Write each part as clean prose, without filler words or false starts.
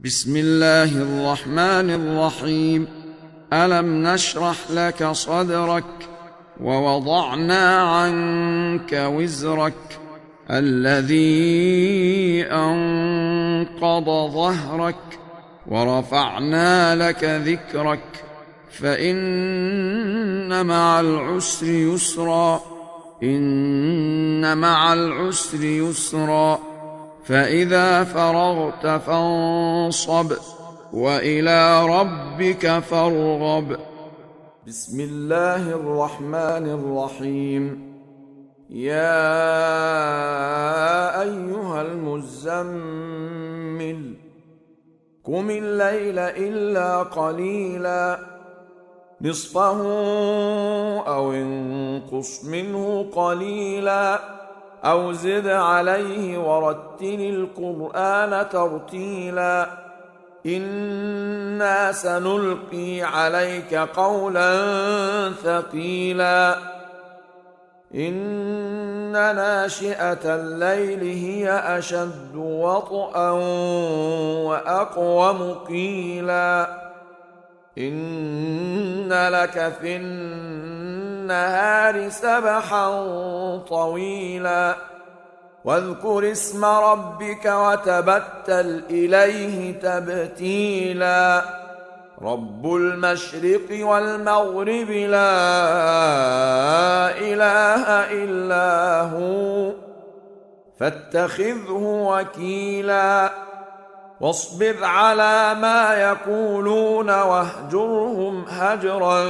بسم الله الرحمن الرحيم. ألم نشرح لك صدرك ووضعنا عنك وزرك الذي أنقض ظهرك ورفعنا لك ذكرك فإن مع العسر يسرا إن مع العسر يسرا فإذا فرغت فانصب وإلى ربك فارغب. بسم الله الرحمن الرحيم. يا أيها المزمل قم الليل إلا قليلا نصفه أو انقص منه قليلا أو زد عليه ورتل القرآن ترتيلا إنا سنلقي عليك قولا ثقيلا إن ناشئة الليل هي أشد وطئا وأقوم قيلا إن لك في النهار سبحا طويلا واذكر اسم ربك وتبتل إليه تبتيلا رب المشرق والمغرب لا إله إلا هو فاتخذه وكيلا واصبر على ما يقولون واهجرهم هجرا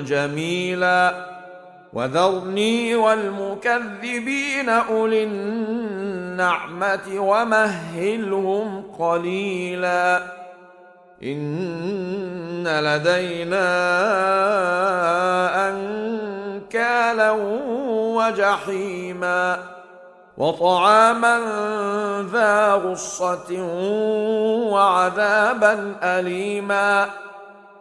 جميلا وذرني والمكذبين أولي النعمة ومهلهم قليلا إن لدينا أنكالا وجحيما وطعاما ذا غصة وعذابا أليما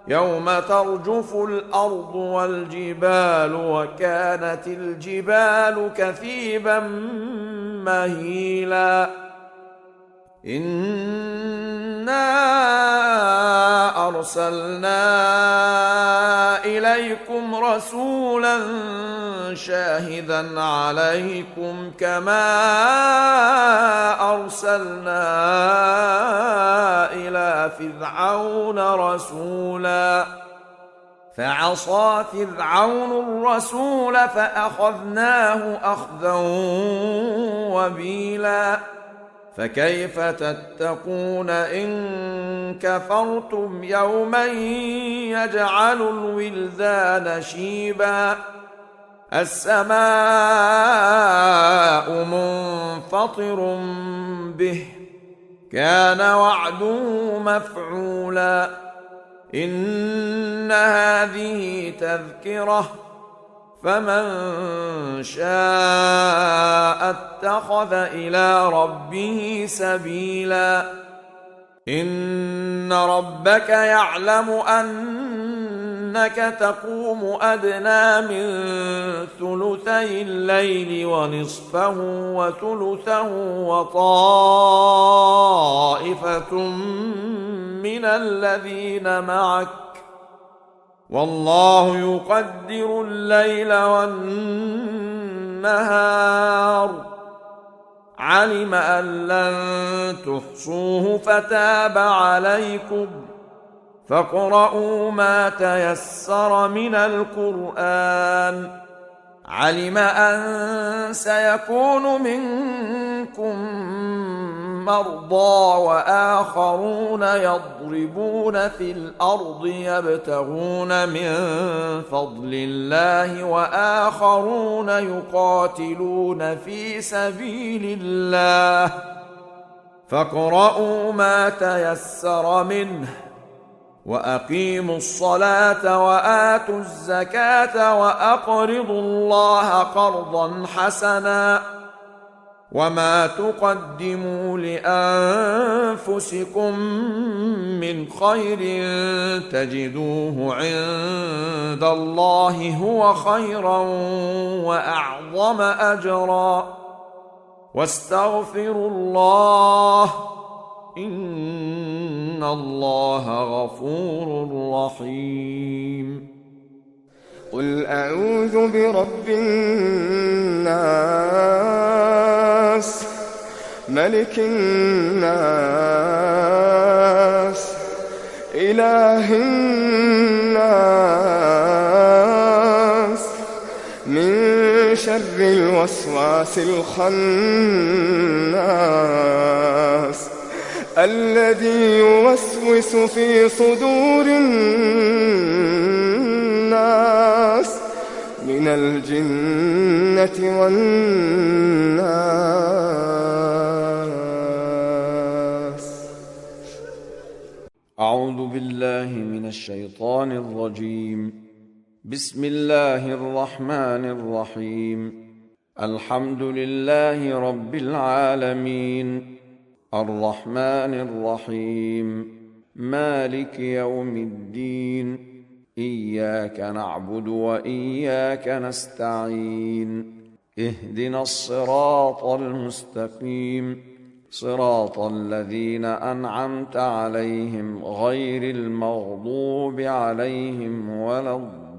يوم ترجف الأرض والجبال وكانت الجبال كثيبا مهيلا إنا أرسلنا إليكم رسولا شاهدا عليكم كما أرسلنا إلى فرعون رسولا فعصى فرعون الرسول فأخذناه أخذا وبيلا فكيف تتقون إن كفرتم يوما يجعل الولدان شيبا السماء منفطر به كان وعده مفعولا إن هذه تذكرة فمن شاء اتخذ إلى ربه سبيلا إن ربك يعلم أنك تقوم أدنى من ثلثي الليل ونصفه وثلثه وطائفة من الذين معك والله يقدر الليل والنهار علم أن لن تحصوه فتاب عليكم فاقرؤوا ما تيسر من القرآن علم أن سيكون منكم مرضى وآخرون يضربون في الأرض يبتغون من فضل الله وآخرون يقاتلون في سبيل الله فاقرؤوا ما تيسر منه وأقيموا الصلاة وآتوا الزكاة وأقرضوا الله قرضا حسنا وما تقدموا لأنفسكم من خير تجدوه عند الله هو خيرا وأعظم أجرا واستغفروا الله إن إن الله غفور رحيم. قل أعوذ برب الناس ملك الناس إله الناس من شر الوسواس الخناس الذي يوسوس في صدور الناس من الجنة والناس. أعوذ بالله من الشيطان الرجيم. بسم الله الرحمن الرحيم. الحمد لله رب العالمين الرحمن الرحيم مالك يوم الدين إياك نعبد وإياك نستعين اهدنا الصراط المستقيم صراط الذين أنعمت عليهم غير المغضوب عليهم ولا الضالين